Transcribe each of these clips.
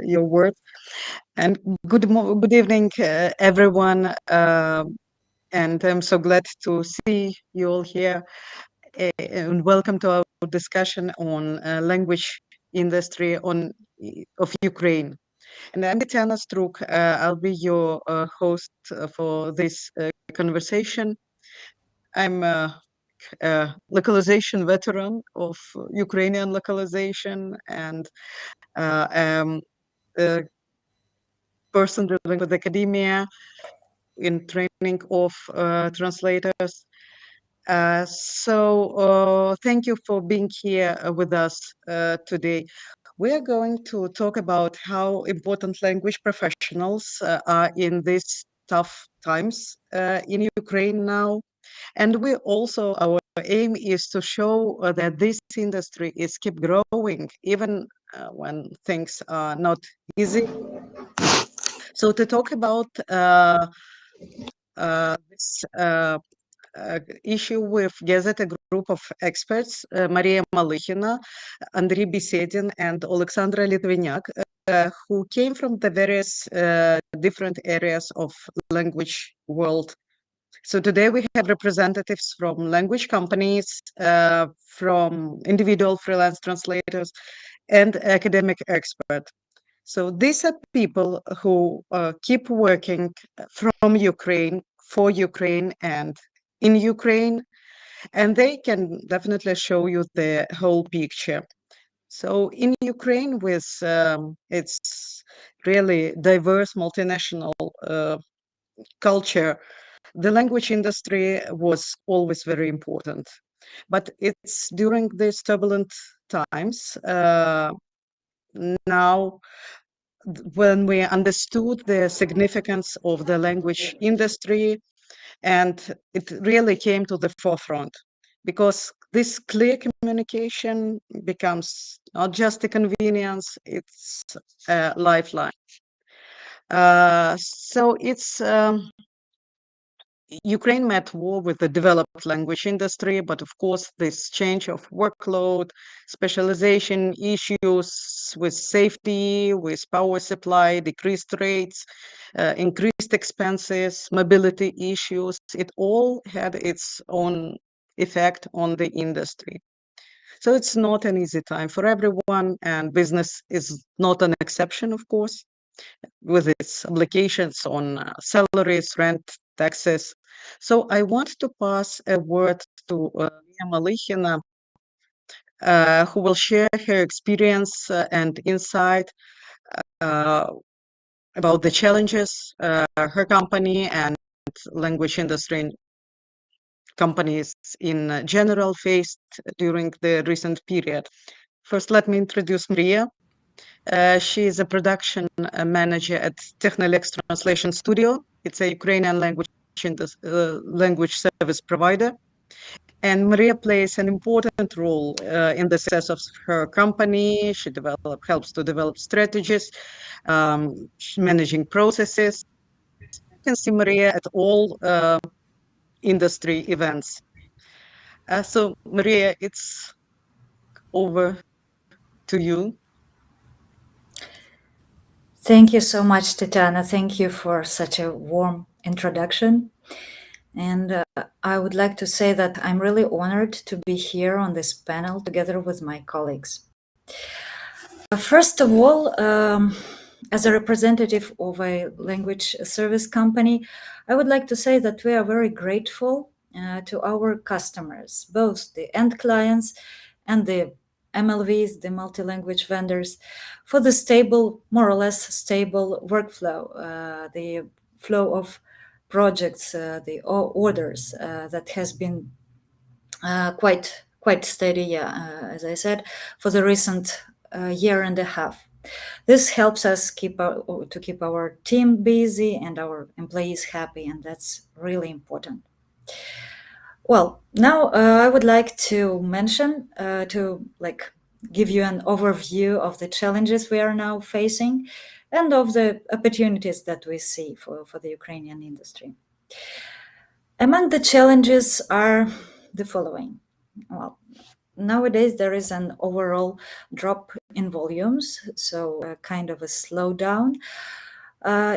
your words. And good evening, everyone. And I'm so glad to see you all here. And welcome to our discussion on language industry of Ukraine. And I'm Tetyana Struk. I'll be your host for this conversation. I'm a localization veteran of Ukrainian localization and a person dealing with academia in training of translators. So thank you for being here with us today. We are going to talk about how important language professionals are in these tough times in Ukraine now. And our aim is to show that this industry is keep growing even when things are not easy. So to talk about this issue, we've gathered a group of experts, Malykhina, Andrii Biesiedin, and Oleksandra Litvinyak, who came from the various different areas of language world. So today we have representatives from language companies, from individual freelance translators, and academic experts. So these are people who keep working from Ukraine, for Ukraine, and in Ukraine, and they can definitely show you the whole picture. So in Ukraine, with its really diverse multinational culture, the language industry was always very important. But it's during these turbulent times now when we understood the significance of the language industry, and it really came to the forefront because this clear communication becomes not just a convenience, it's a lifeline. So it's Ukraine met war with the developed language industry, but of course, this change of workload, specialization issues with safety, with power supply, decreased rates, increased expenses, mobility issues, it all had its own effect on the industry. So it's not an easy time for everyone, and business is not an exception, of course, with its obligations on salaries, rent, taxes. So I want to pass a word to Malykhina, who will share her experience and insight about the challenges her company and language industry companies in general faced during the recent period. First, let me introduce Maria. She is a production manager at Technolex Translation Studio. It's a Ukrainian language service provider. And Maria plays an important role in the success of her company. She helps to develop strategies, managing processes. You can see Maria at all industry events. So Maria, it's over to you. Thank you so much, Tetyana. Thank you for such a warm introduction. And I would like to say that I'm really honored to be here on this panel together with my colleagues. First of all, as a representative of a language service company, I would like to say that we are very grateful to our customers, both the end clients and the MLVs, the multi-language vendors, for the stable, more or less stable workflow, the flow of projects, the orders that has been quite steady, as I said, for the recent year and a half. This helps us keep our team busy and our employees happy, and that's really important. Well, now I would like to mention give you an overview of the challenges we are now facing and of the opportunities that we see for the Ukrainian industry. Among the challenges are the following. Well, nowadays there is an overall drop in volumes, so kind of a slowdown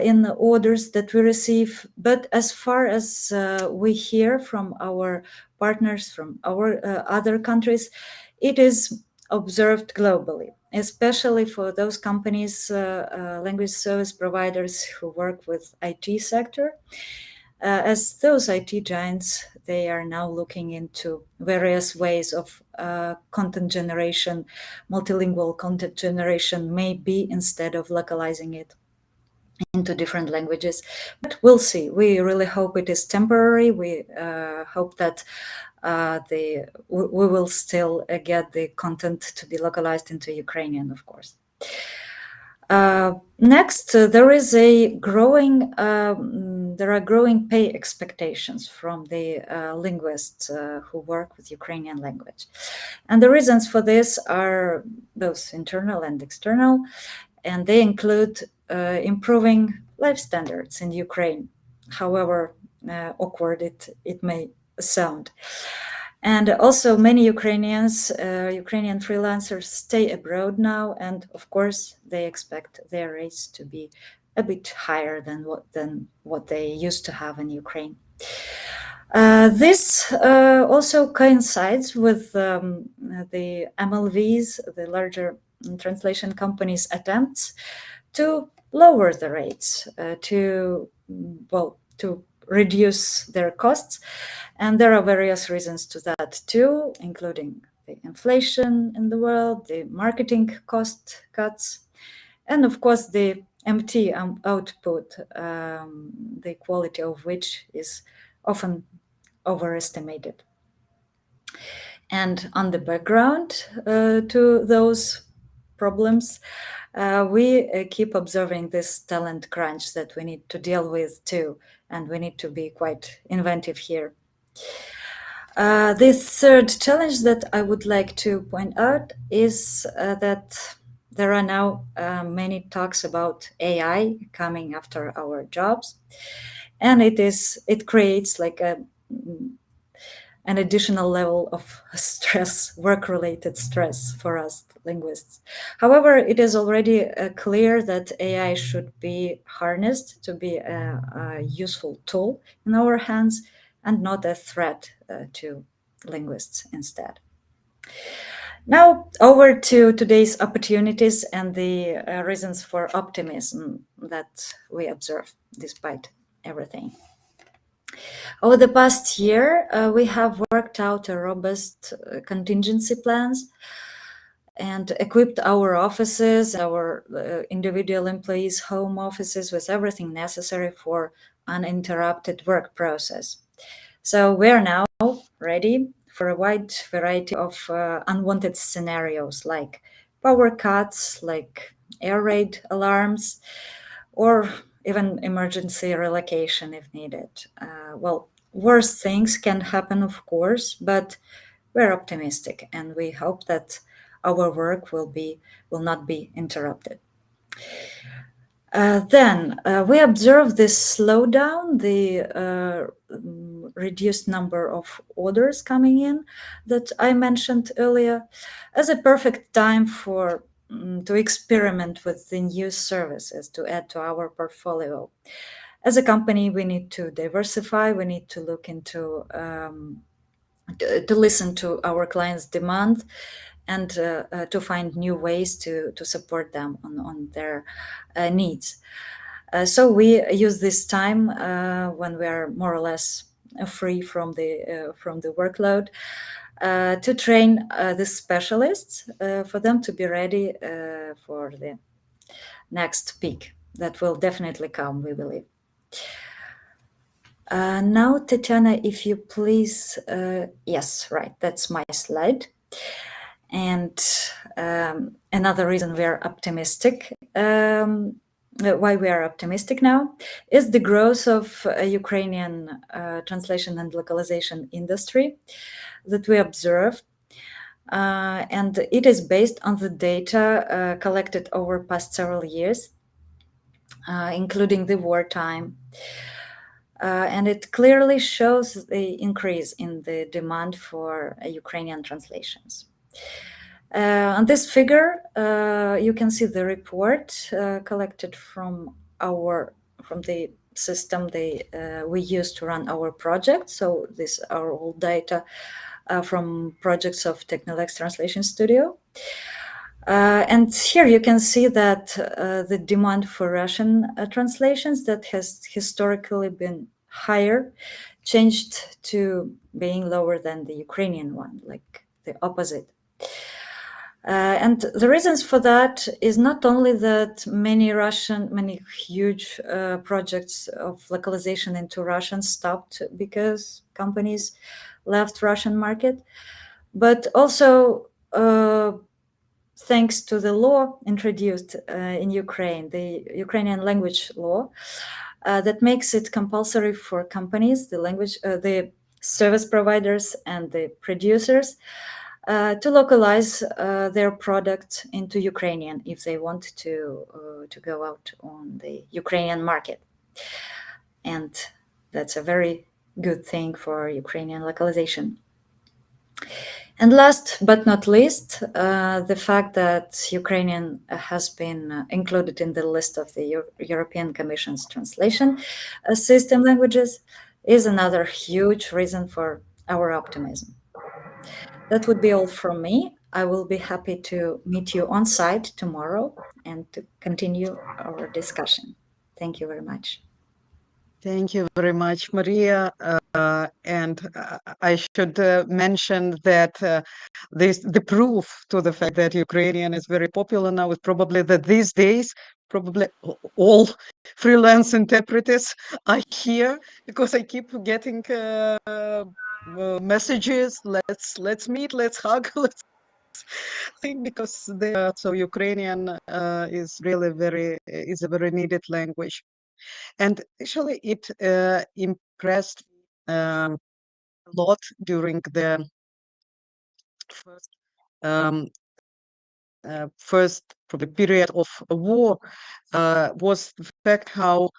in the orders that we receive. But as far as we hear from our partners from our other countries, it is observed globally, especially for those companies, language service providers who work with IT sector. As those IT giants, they are now looking into various ways of content generation, multilingual content generation, maybe instead of localizing it into different languages. But we'll see. We really hope it is temporary. We hope that we will still get the content to be localized into Ukrainian, of course. Next, there are growing pay expectations from the linguists who work with Ukrainian language. And the reasons for this are both internal and external, and they include improving life standards in Ukraine, however awkward it may sound. And also many Ukrainian freelancers stay abroad now, and of course they expect their rates to be a bit higher than what they used to have in Ukraine. This also coincides with the MLV's, the larger translation companies' attempts to lower the rates, to reduce their costs. And there are various reasons to that too, including the inflation in the world, the marketing cost cuts, and of course the MT output, the quality of which is often overestimated. And on the background to those problems, we keep observing this talent crunch that we need to deal with too, and we need to be quite inventive here. The third challenge that I would like to point out is that there are now many talks about AI coming after our jobs, and it creates like an additional level of stress, work-related stress for us linguists. However, it is already clear that AI should be harnessed to be a useful tool in our hands and not a threat to linguists instead. Now, over to today's opportunities and the reasons for optimism that we observe despite everything. Over the past year, we have worked out a robust contingency plans and equipped our offices, our individual employees' home offices with everything necessary for uninterrupted work process. So we're now ready for a wide variety of unwanted scenarios like power cuts, like air raid alarms, or even emergency relocation if needed. Worse things can happen, of course, but we're optimistic and we hope that our work will not be interrupted. Then we observe this slowdown, the reduced number of orders coming in that I mentioned earlier, as a perfect time to experiment with the new services to add to our portfolio. As a company, we need to diversify. We need to look into to listen to our clients' demand and to find new ways to support them on their needs. So we use this time when we are more or less free from the workload to train the specialists for them to be ready for the next peak that will definitely come, we believe. Now, Tetyana, if you please, yes, right, that's my slide. And another reason we are optimistic, why we are optimistic now, is the growth of Ukrainian translation and localization industry that we observe. And it is based on the data collected over past several years, including the wartime. And it clearly shows the increase in the demand for Ukrainian translations. On this figure, you can see the report collected from the system we use to run our project. So these are all data from projects of Technolex Translation Studio. And here you can see that the demand for Russian translations that has historically been higher changed to being lower than the Ukrainian one, like the opposite. And the reasons for that is not only that many huge projects of localization into Russian stopped because companies left Russian market, but also thanks to the law introduced in Ukraine, the Ukrainian language law, that makes it compulsory for companies, the service providers, and the producers to localize their product into Ukrainian if they want to go out on the Ukrainian market. And that's a very good thing for Ukrainian localization. And last but not least, the fact that Ukrainian has been included in the list of the European Commission's translation system languages is another huge reason for our optimism. That would be all from me. I will be happy to meet you on site tomorrow and to continue our discussion. Thank you very much. Thank you very much, Maria. And I should mention that the proof to the fact that Ukrainian is very popular now is probably that these days, probably all freelance interpreters are here because I keep getting messages. Let's meet, let's hug, let's think, because so Ukrainian is really is a very needed language. And actually, it impressed a lot during the first probably period of a war, was the fact how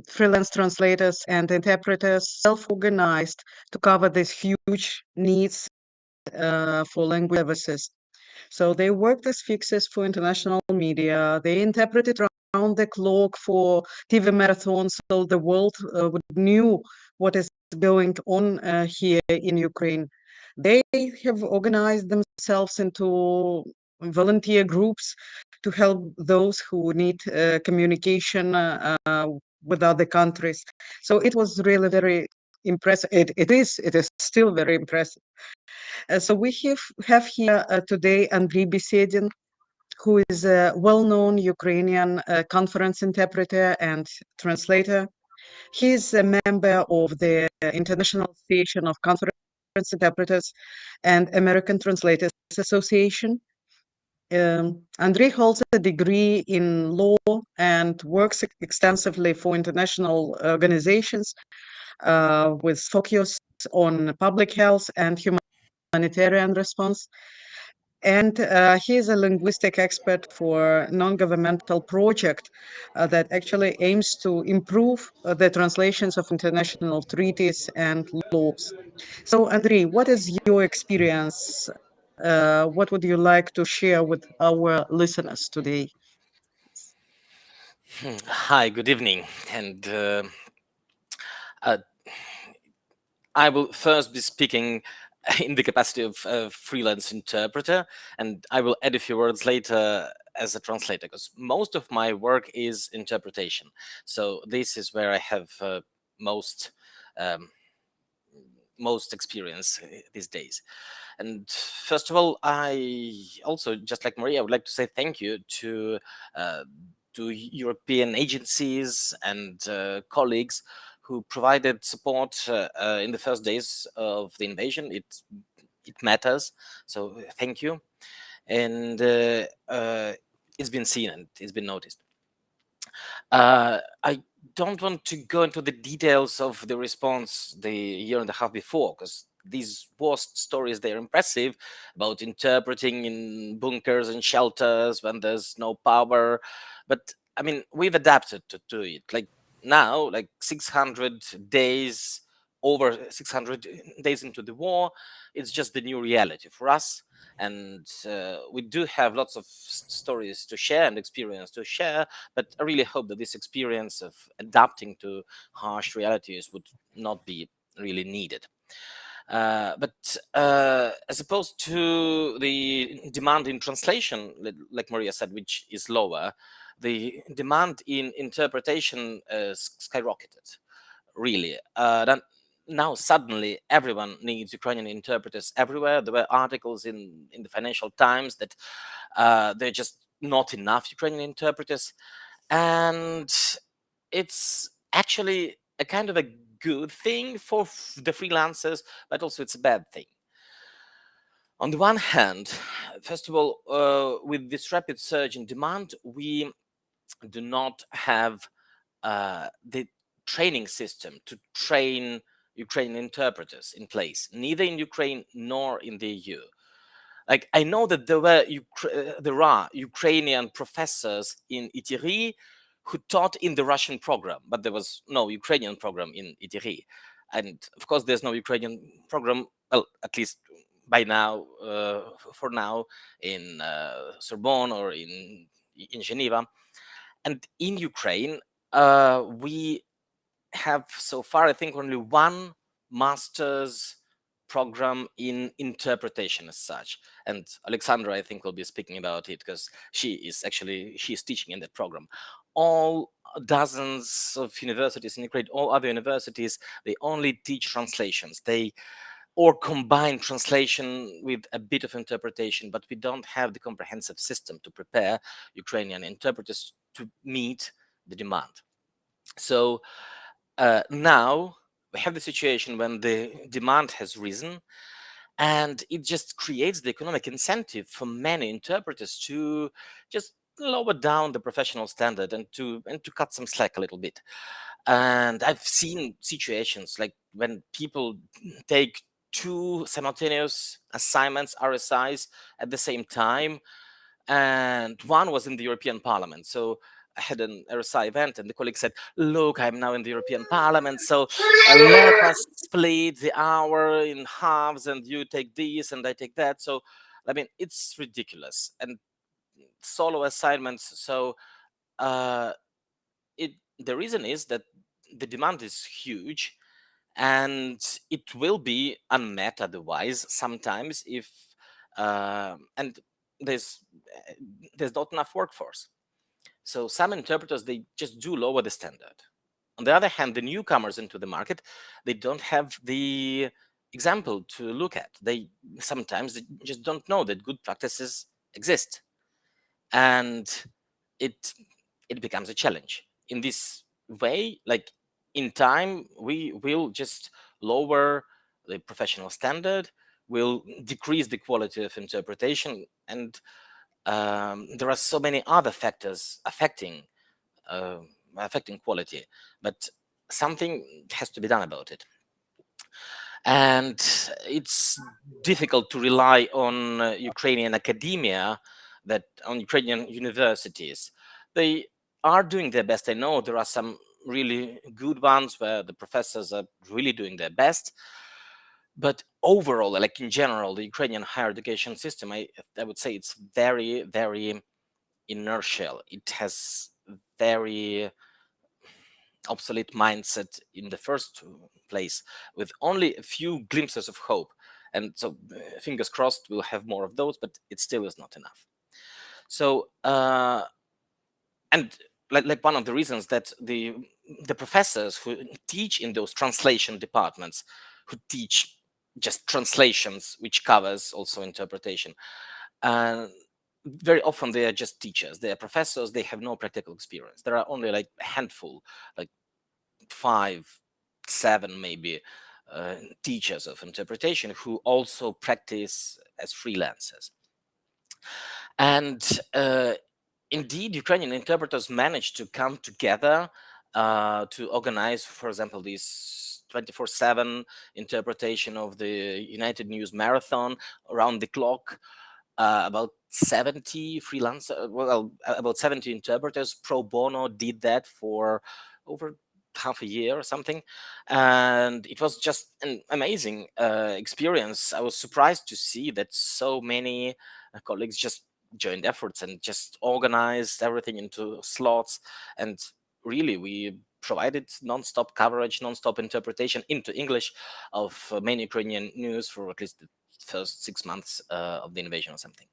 freelance translators and interpreters self-organized to cover these huge needs for language services. So they worked as fixers for international media. They interpreted around the clock for TV marathons, so the world knew what is going on here in Ukraine. They have organized themselves into volunteer groups to help those who need communication with other countries. So it was really very impressive. It is still very impressive. So we have here today Andrii Biesiedin, who is a well-known Ukrainian conference interpreter and translator. He is a member of the International Association of Conference Interpreters and American Translators Association. Andrii holds a degree in law and works extensively for international organizations with focus on public health and humanitarian response. And he is a linguistic expert for non-governmental project that actually aims to improve the translations of international treaties and laws. So, Andrii, what is your experience? What would you like to share with our listeners today? Hi, good evening. And I will first be speaking in the capacity of a freelance interpreter, and I will add a few words later as a translator, because most of my work is interpretation. So this is where I have most experience these days. And first of all, I also, just like Maria, would like to say thank you to European agencies and colleagues who provided support in the first days of the invasion. It matters, so thank you. And it's been seen and it's been noticed. I don't want to go into the details of the response the year and a half before, because these war stories, they're impressive, about interpreting in bunkers and shelters when there's no power. But I mean, we've adapted to it. Like now, like 600 days over 600 days into the war, it's just the new reality for us. And we do have lots of stories to share and experience to share, but I really hope that this experience of adapting to harsh realities would not be really needed. But as opposed to the demand in translation, like Maria said, which is lower, the demand in interpretation skyrocketed, really. Now suddenly everyone needs Ukrainian interpreters everywhere. There were articles in the Financial Times that there are just not enough Ukrainian interpreters. And it's actually a kind of a good thing for the freelancers, but also it's a bad thing. On the one hand, first of all, with this rapid surge in demand, we do not have the training system to train Ukrainian interpreters in place, neither in Ukraine nor in the EU. Like, I know that there are Ukrainian professors in ITRI who taught in the Russian program, but there was no Ukrainian program in ITRI. And of course, there's no Ukrainian program, well, at least by now, for now, in Sorbonne or in Geneva. And in Ukraine, we have so far, I think, only one master's program in interpretation as such. And Oleksandra, I think, will be speaking about it because she's teaching in that program. All dozens of universities in Ukraine, all other universities, they only teach translations. They or combine translation with a bit of interpretation, but we don't have the comprehensive system to prepare Ukrainian interpreters to meet the demand. So now we have the situation when the demand has risen, and it just creates the economic incentive for many interpreters to just lower down the professional standard and to cut some slack a little bit. And I've seen situations like when people take two simultaneous assignments, RSIs, at the same time, and one was in the European Parliament. So I had an RSI event, and the colleague said, "Look, I'm now in the European Parliament, so let us split the hour in halves, and you take this, and I take that." So, I mean, it's ridiculous. And solo assignments. So, the reason is that the demand is huge, and it will be unmet otherwise sometimes if and there's not enough workforce. So some interpreters, they just do lower the standard. On the other hand, the newcomers into the market, they don't have the example to look at. They sometimes just don't know that good practices exist, and it becomes a challenge. In this way, like, in time, we will just lower the professional standard, will decrease the quality of interpretation, and there are so many other factors affecting quality, but something has to be done about it. And it's difficult to rely on Ukrainian academia, that on Ukrainian universities. They are doing their best. I know there are some really good ones where the professors are really doing their best. But overall, like in general, the Ukrainian higher education system, I would say it's very, very inertial. It has very obsolete mindset in the first place, with only a few glimpses of hope. And so, fingers crossed, we'll have more of those, but it still is not enough. So, and like one of the reasons that the professors who teach in those translation departments, who teach just translations, which covers also interpretation, very often they are just teachers. They are professors. They have no practical experience. There are only like a handful, like 5, 7 maybe, teachers of interpretation who also practice as freelancers. And indeed, Ukrainian interpreters managed to come together to organize, for example, this 24/7 interpretation of the United News Marathon around the clock. About 70 freelancers, well, about 70 interpreters pro bono did that for over half a year or something, and it was just an amazing experience. I was surprised to see that so many colleagues just joined efforts and just organized everything into slots, and really we provided non-stop coverage, non-stop interpretation into English of main Ukrainian news for at least the first 6 months of the invasion or something.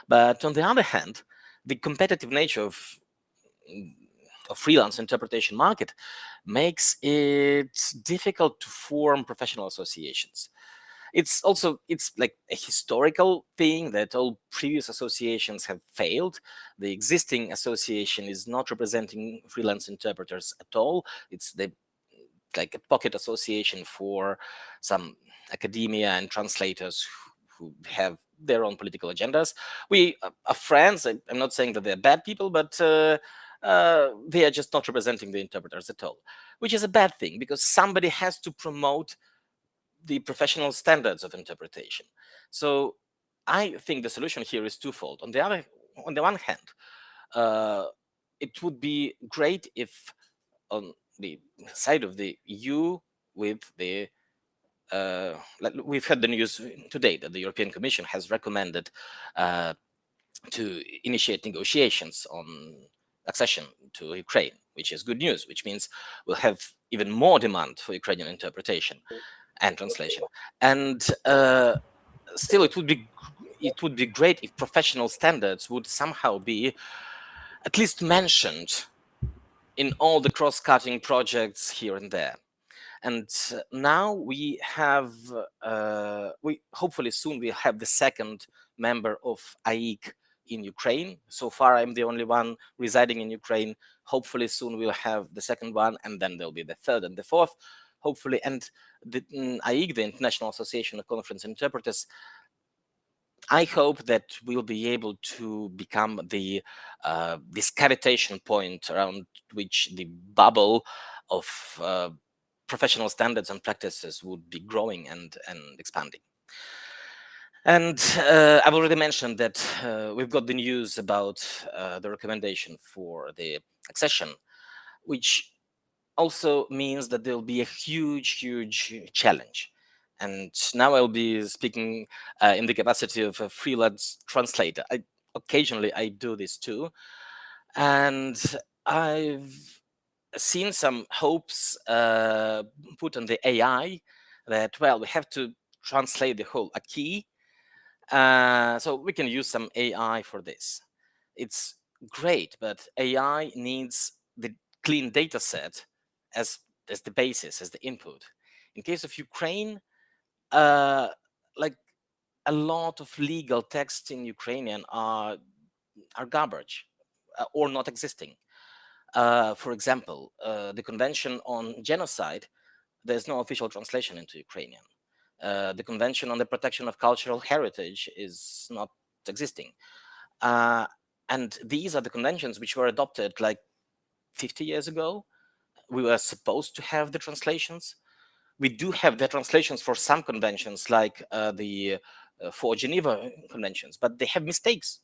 But on the other hand, the competitive nature of freelance interpretation market makes it difficult to form professional associations. It's like a historical thing that all previous associations have failed. The existing association is not representing freelance interpreters at all. It's like a pocket association for some academia and translators who have their own political agendas. We are friends. I'm not saying that they're bad people, but they are just not representing the interpreters at all, which is a bad thing because somebody has to promote the professional standards of interpretation. So I think the solution here is twofold. On the one hand, it would be great if on the side of the EU with the we've had the news today that the European Commission has recommended to initiate negotiations on accession to Ukraine, which is good news, which means we'll have even more demand for Ukrainian interpretation and translation. And still, it would be great if professional standards would somehow be at least mentioned in all the cross-cutting projects here and there. And now we have, we hopefully soon we'll have the second member of AIIC in Ukraine. So far, I'm the only one residing in Ukraine. Hopefully soon we'll have the second one, and then there'll be the third and the fourth, hopefully. And the AIIC, the International Association of Conference Interpreters, I hope that we'll be able to become the this cavitation point around which the bubble of professional standards and practices would be growing and expanding. And I've already mentioned that we've got the news about the recommendation for the accession, which also means that there'll be a huge challenge. And now I'll be speaking in the capacity of a freelance translator. Occasionally I do this too. And I've seen some hopes put on the AI that, well, we have to translate the whole AIIC. So we can use some AI for this. It's great, but AI needs the clean data set as the basis, as the input. In case of Ukraine, like a lot of legal texts in Ukrainian are garbage or not existing. For example, the Convention on Genocide, there's no official translation into Ukrainian. The Convention on the Protection of Cultural Heritage is not existing. And these are the conventions which were adopted like 50 years ago. We were supposed to have the translations. We do have the translations for some conventions, like the four Geneva conventions, but they have mistakes.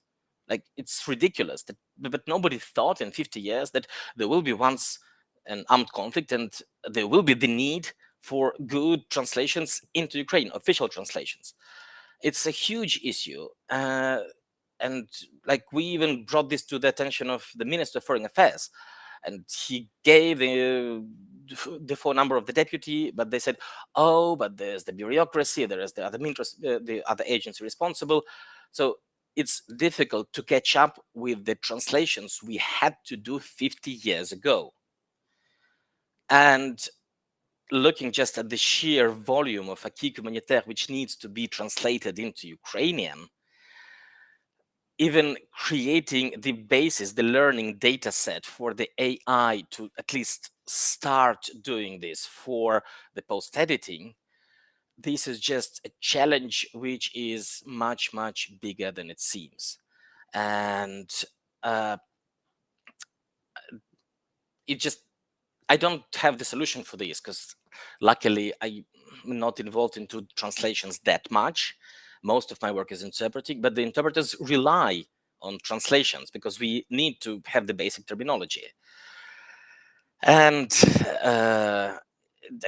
Like, it's ridiculous that, but nobody thought in 50 years that there will be once an armed conflict and there will be the need for good translations into Ukraine, official translations. It's a huge issue. And like, we even brought this to the attention of the Minister of Foreign Affairs, and he gave the phone number of the deputy, but they said, oh, but there's the bureaucracy, there is the other agency responsible. So it's difficult to catch up with the translations we had to do 50 years ago. And looking just at the sheer volume of acquis communautaire which needs to be translated into Ukrainian, even creating the basis, the learning data set for the AI to at least start doing this for the post-editing, this is just a challenge which is much bigger than it seems. And I don't have the solution for this, because luckily I'm not involved into translations that much. Most of my work is interpreting, but the interpreters rely on translations because we need to have the basic terminology. And I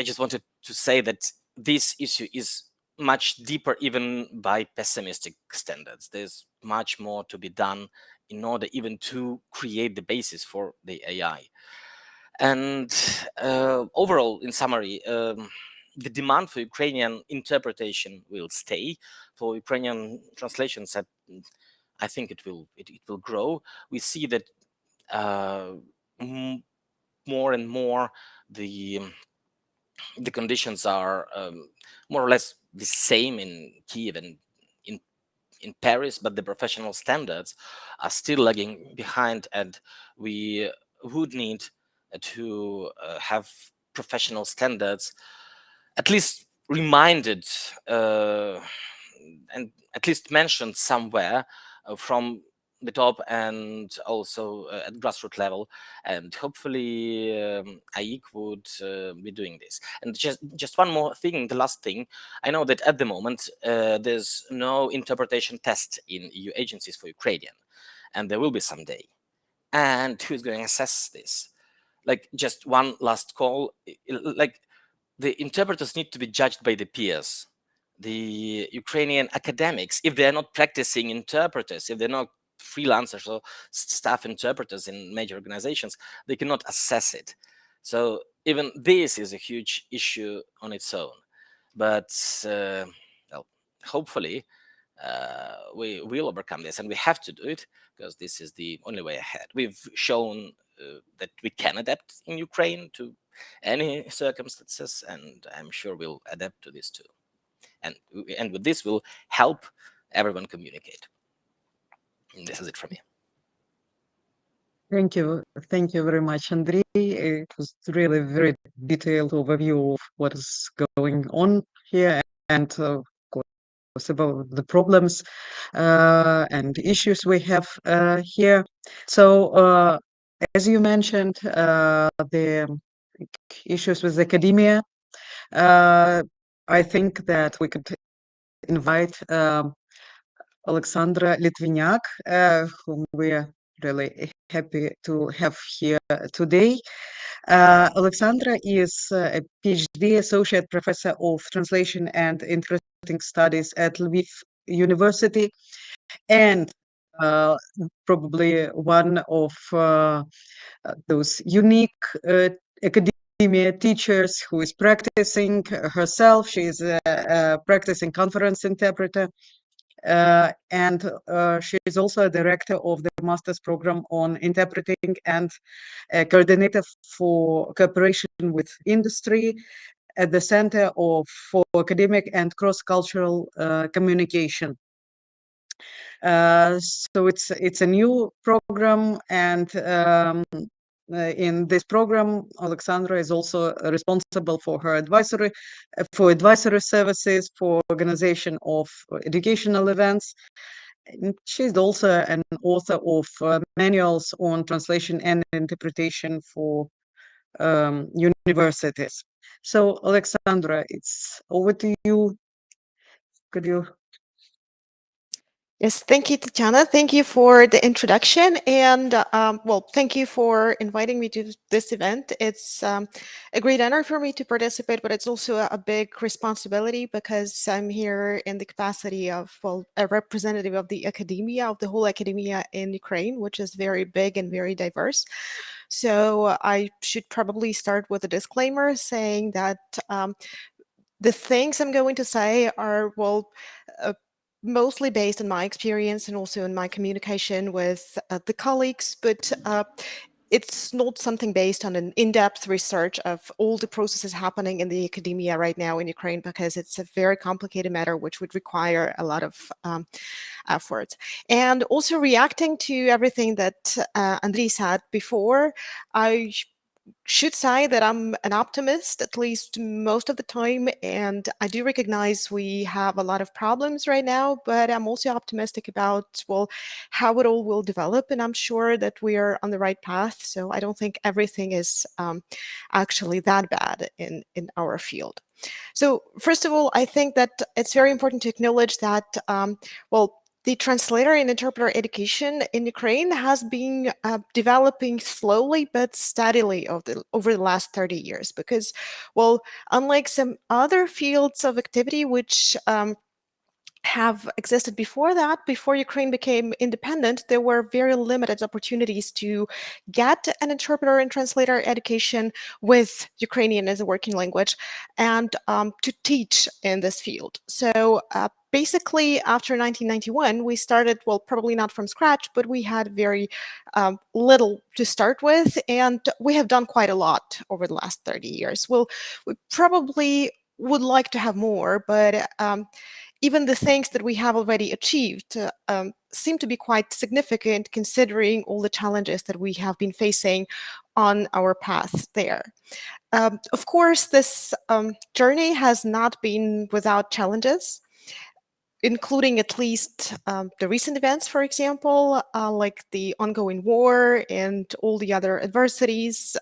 just wanted to say that this issue is much deeper even by pessimistic standards. There's much more to be done in order even to create the basis for the AI. And overall, in summary, the demand for Ukrainian interpretation will stay. For Ukrainian translations, I think it will grow. We see that more and more the conditions are more or less the same in Kiev and in Paris, but the professional standards are still lagging behind, and we would need to have professional standards at least reminded and at least mentioned somewhere from the top and also at grassroots level, and hopefully AIIC would be doing this. And just one more thing, the last thing, I know that at the moment there's no interpretation test in EU agencies for Ukrainian, and there will be someday. And who's going to assess this? Like, just one last call, like, the interpreters need to be judged by the peers. The Ukrainian academics, if they're not practicing interpreters, if they're not freelancers or staff interpreters in major organizations, they cannot assess it. So even this is a huge issue on its own. But well, hopefully we will overcome this, and we have to do it because this is the only way ahead. We've shown that we can adapt in Ukraine to any circumstances, and I'm sure we'll adapt to this too. And with this, we'll help everyone communicate. And this is it from me. Thank you very much, Andrii. It was really a very detailed overview of what is going on here, and of course about the problems and issues we have here. So as you mentioned, the issues with academia, I think that we could invite Oleksandra Litvinyak, whom we are really happy to have here today. Oleksandra is a PhD Associate Professor of Translation and Interpreting Studies at Lviv University, and probably one of those unique academia teachers who is practicing herself. She is a practicing conference interpreter. And she is also a director of the master's program on interpreting and a coordinator for cooperation with industry at the Center for Academic and Cross-Cultural Communication. So it's a new program, and in this program, Oleksandra is also responsible for her advisory services, for organization of educational events. And she's also an author of manuals on translation and interpretation for universities. So, Oleksandra, it's over to you. Could you? Yes, thank you, Tetyana. Thank you for the introduction, and well, thank you for inviting me to this event. It's a great honor for me to participate, but it's also a big responsibility because I'm here in the capacity of, well, a representative of the academia, of the whole academia in Ukraine, which is very big and very diverse. So I should probably start with a disclaimer saying that the things I'm going to say are, well, mostly based on my experience and also in my communication with the colleagues, but it's not something based on an in-depth research of all the processes happening in the academia right now in Ukraine, because it's a very complicated matter which would require a lot of effort. And also reacting to everything that Andrii said before, I should say that I'm an optimist, at least most of the time, and I do recognize we have a lot of problems right now, but I'm also optimistic about, well, how it all will develop, and I'm sure that we are on the right path. So I don't think everything is actually that bad in our field. So first of all, I think that it's very important to acknowledge that, well, the translator and interpreter education in Ukraine has been developing slowly but steadily over the last 30 years because, well, unlike some other fields of activity which have existed before that, before Ukraine became independent, there were very limited opportunities to get an interpreter and translator education with Ukrainian as a working language and to teach in this field. So basically, after 1991, we started, well, probably not from scratch, but we had very little to start with, and we have done quite a lot over the last 30 years. Well, we probably would like to have more, but even the things that we have already achieved seem to be quite significant considering all the challenges that we have been facing on our path there. Of course, this journey has not been without challenges, including at least the recent events, for example, like the ongoing war and all the other adversities.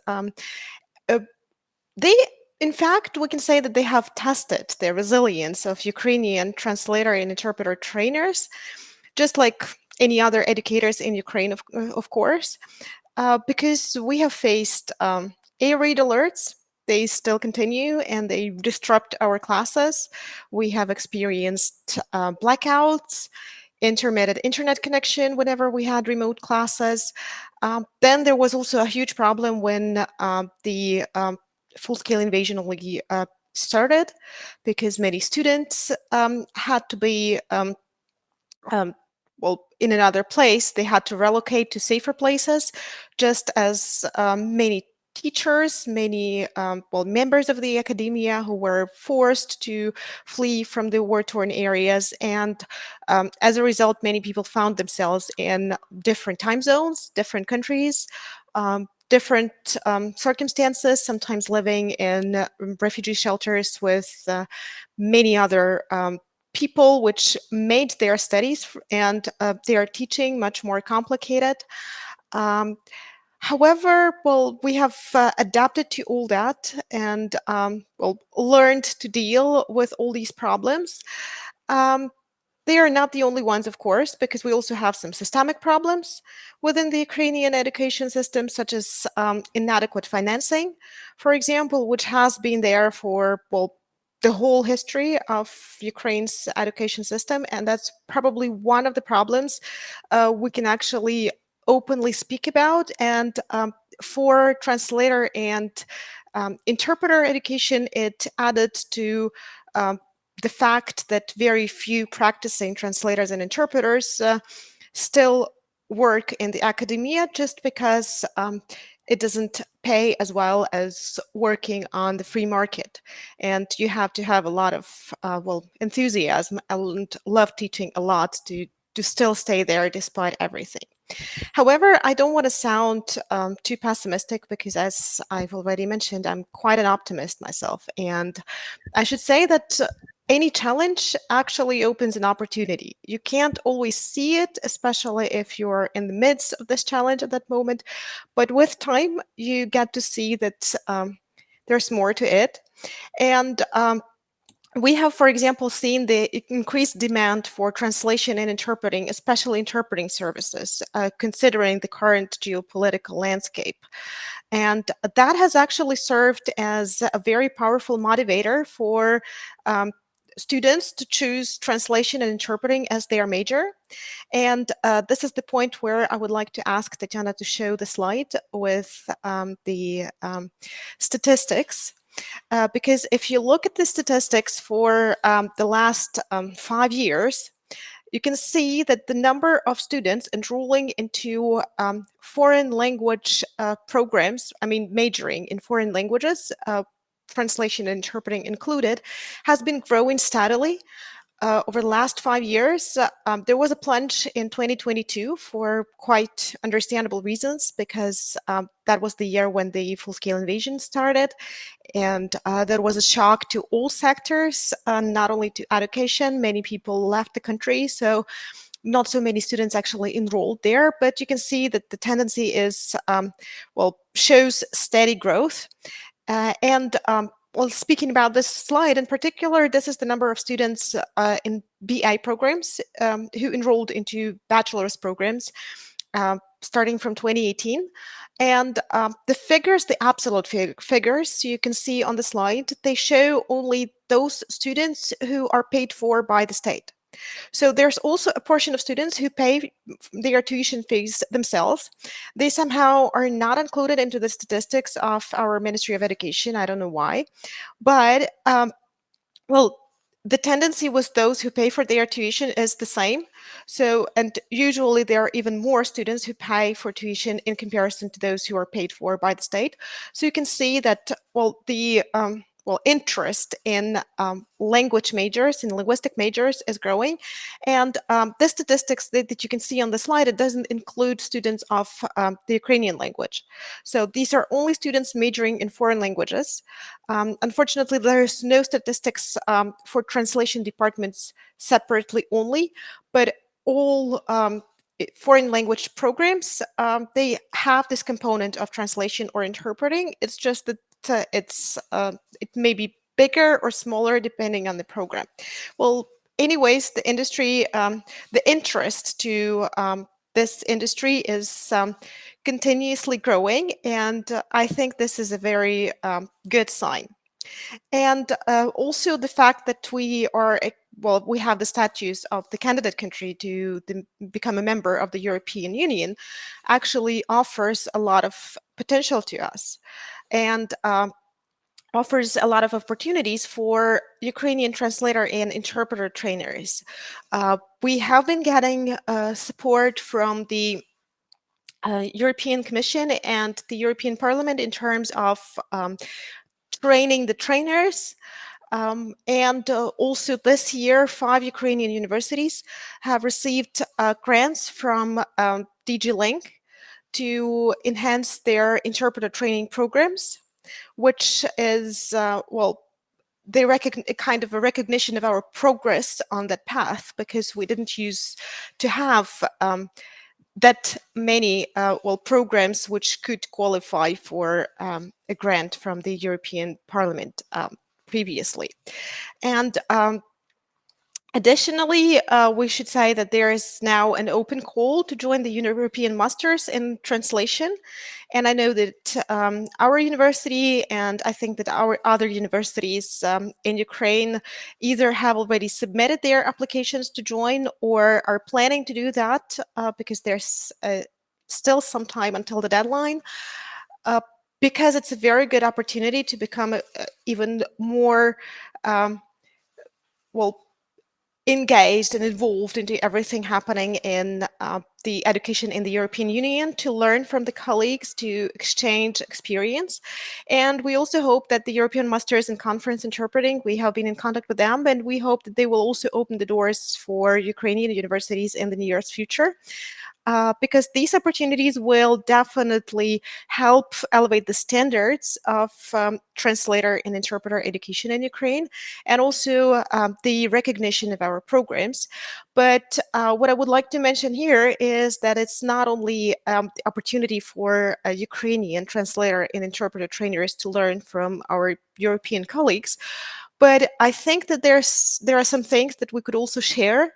In fact, we can say that they have tested the resilience of Ukrainian translator and interpreter trainers, just like any other educators in Ukraine, of course, because we have faced air raid alerts. They still continue and they disrupt our classes. We have experienced blackouts, intermittent internet connection whenever we had remote classes. Then there was also a huge problem when the full-scale invasion only started because many students had to be well, in another place. They had to relocate to safer places, just as many teachers, many well, members of the academia who were forced to flee from the war-torn areas. And as a result, many people found themselves in different time zones, different countries, different circumstances, sometimes living in refugee shelters with many other people, which made their studies and their teaching much more complicated. However, well, we have adapted to all that and well, learned to deal with all these problems. They are not the only ones, of course, because we also have some systemic problems within the Ukrainian education system, such as inadequate financing, for example, which has been there for, well, the whole history of Ukraine's education system. And that's probably one of the problems we can actually openly speak about. And for translator and interpreter education, it added to the fact that very few practicing translators and interpreters still work in the academia just because it doesn't pay as well as working on the free market. And you have to have a lot of, well, enthusiasm and love teaching a lot to still stay there despite everything. However, I don't want to sound too pessimistic because, as I've already mentioned, I'm quite an optimist myself. And I should say that any challenge actually opens an opportunity. You can't always see it, especially if you're in the midst of this challenge at that moment. But with time, you get to see that there's more to it. And we have, for example, seen the increased demand for translation and interpreting, especially interpreting services, considering the current geopolitical landscape. And that has actually served as a very powerful motivator for students to choose translation and interpreting as their major. And this is the point where I would like to ask Tetyana to show the slide with the statistics. Because if you look at the statistics for the last 5 years, you can see that the number of students enrolling into foreign language programs, I mean majoring in foreign languages, translation and interpreting included, has been growing steadily. Over the last 5 years, there was a plunge in 2022 for quite understandable reasons, because that was the year when the full-scale invasion started. And there was a shock to all sectors, not only to education. Many people left the country, so not so many students actually enrolled there. But you can see that the tendency is, well, shows steady growth. And well, speaking about this slide in particular, this is the number of students in BA programs who enrolled into bachelor's programs starting from 2018. And the figures, the absolute figures you can see on the slide, they show only those students who are paid for by the state. So there's also a portion of students who pay their tuition fees themselves. They somehow are not included into the statistics of our Ministry of Education. I don't know why, but well, the tendency with those who pay for their tuition is the same. So, and usually there are even more students who pay for tuition in comparison to those who are paid for by the state. So you can see that, well, the interest in language majors, in linguistic majors is growing. And the statistics that you can see on the slide, it doesn't include students of the Ukrainian language. So these are only students majoring in foreign languages. Unfortunately, there's no statistics for translation departments separately only, but all foreign language programs, they have this component of translation or interpreting. It's just that it may be bigger or smaller depending on the program. Well, anyways, the industry, the interest to this industry is continuously growing, and I think this is a very good sign. And also the fact that we are, well, we have the status of the candidate country to become a member of the European Union actually offers a lot of potential to us, and offers a lot of opportunities for Ukrainian translator and interpreter trainers. We have been getting support from the European Commission and the European Parliament in terms of training the trainers. And also this year, 5 Ukrainian universities have received grants from DG Link to enhance their interpreter training programs, which is, well, they kind of a recognition of our progress on that path, because we didn't used to have that many well, programs which could qualify for a grant from the European Parliament previously. And additionally, we should say that there is now an open call to join the European Masters in Translation. And I know that our university, and I think that our other universities in Ukraine, either have already submitted their applications to join or are planning to do that, because there's still some time until the deadline, because it's a very good opportunity to become even more well, engaged and involved into everything happening in the education in the European Union, to learn from the colleagues, to exchange experience. And we also hope that the European Masters in Conference Interpreting, we have been in contact with them, and we hope that they will also open the doors for Ukrainian universities in the nearest future. Because these opportunities will definitely help elevate the standards of translator and interpreter education in Ukraine, and also the recognition of our programs. But what I would like to mention here is that it's not only the opportunity for Ukrainian translator and interpreter trainers to learn from our European colleagues, but I think that there are some things that we could also share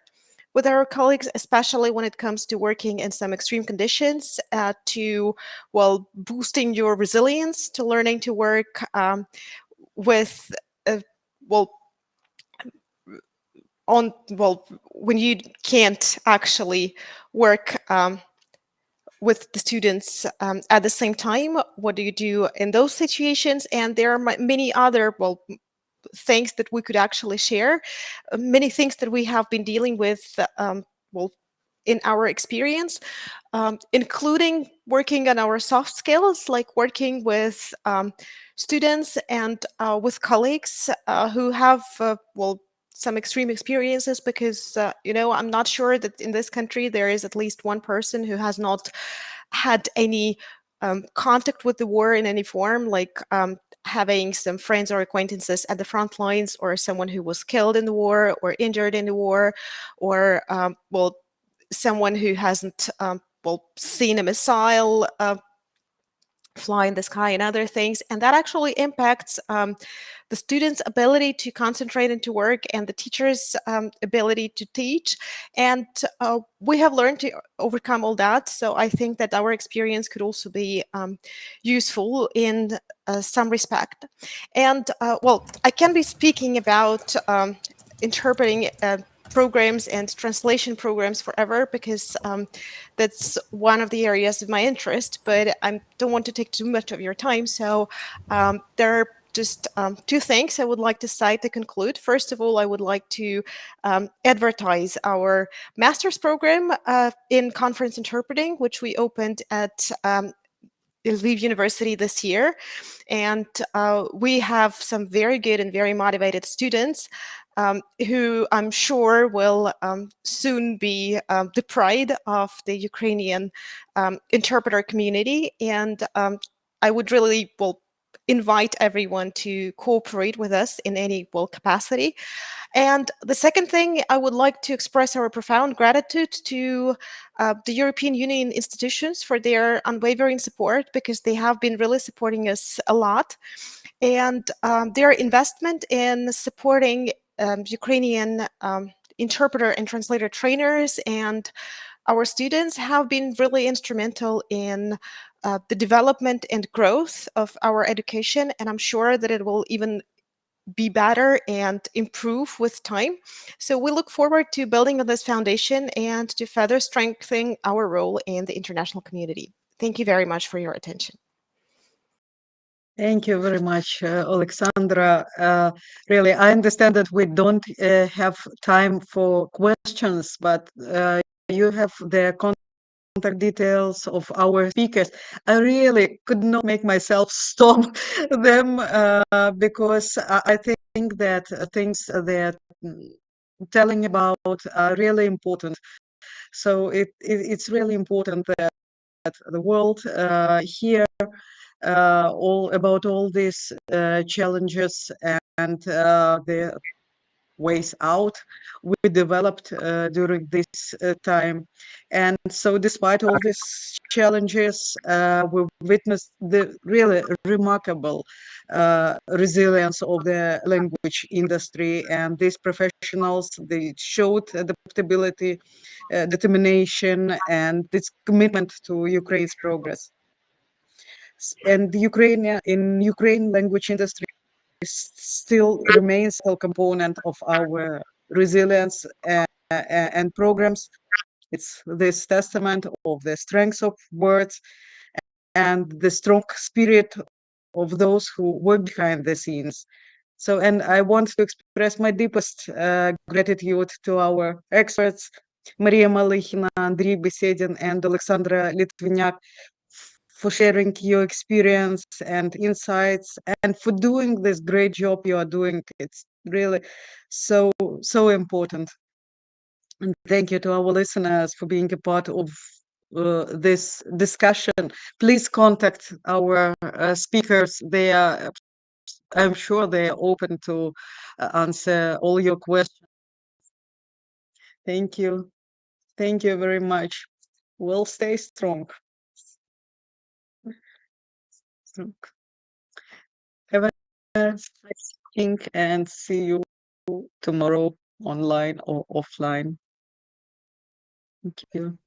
with our colleagues, especially when it comes to working in some extreme conditions, to, well, boosting your resilience, to learning to work with, well, when you can't actually work with the students at the same time. What do you do in those situations? And there are many other, well, things that we could actually share, many things that we have been dealing with, well, in our experience, including working on our soft skills, like working with students and with colleagues who have, well, some extreme experiences, because, you know, I'm not sure that in this country there is at least one person who has not had any contact with the war in any form, like having some friends or acquaintances at the front lines, or someone who was killed in the war or injured in the war, or well, someone who hasn't well, seen a missile fly in the sky and other things, and that actually impacts the students' ability to concentrate and to work, and the teachers' ability to teach. And we have learned to overcome all that. So I think that our experience could also be useful in some respect. And well, I can be speaking about interpreting programs and translation programs forever, because that's one of the areas of my interest, but I don't want to take too much of your time. So there are just two things I would like to cite to conclude. First of all, I would like to advertise our master's program in conference interpreting, which we opened at Lviv University this year. And we have some very good and very motivated students who I'm sure will soon be the pride of the Ukrainian interpreter community. And I would really invite everyone to cooperate with us in any capacity. And the second thing, I would like to express our profound gratitude to the European Union institutions for their unwavering support, because they have been really supporting us a lot. And their investment in supporting Ukrainian interpreter and translator trainers and our students have been really instrumental in the development and growth of our education. And I'm sure that it will even be better and improve with time. So we look forward to building on this foundation and to further strengthen our role in the international community. Thank you very much for your attention. Thank you very much, Oleksandra. Really, I understand that we don't have time for questions, but you have the contact details of our speakers. I really could not make myself stop them because I think that things they're telling about are really important. So it's really important that the world hear all these challenges and the ways out we developed during this time. And so despite all these challenges, we witnessed the really remarkable resilience of the language industry, and these professionals, they showed adaptability, determination, and this commitment to Ukraine's progress. And Ukraine language industry still remains a component of our resilience and programs. It's this testament of the strength of words and the strong spirit of those who work behind the scenes. So, and I want to express my deepest gratitude to our experts, Maria Malykhina, Andrii Biesiedin, and Oleksandra Litvinyak, for sharing your experience and insights and for doing this great job you are doing. It's really so important. And thank you to our listeners for being a part of this discussion. Please contact our speakers. I'm sure they are open to answer all your questions. Thank you. Thank you very much. We'll stay strong. Have a nice evening and see you tomorrow, online or offline. Thank you.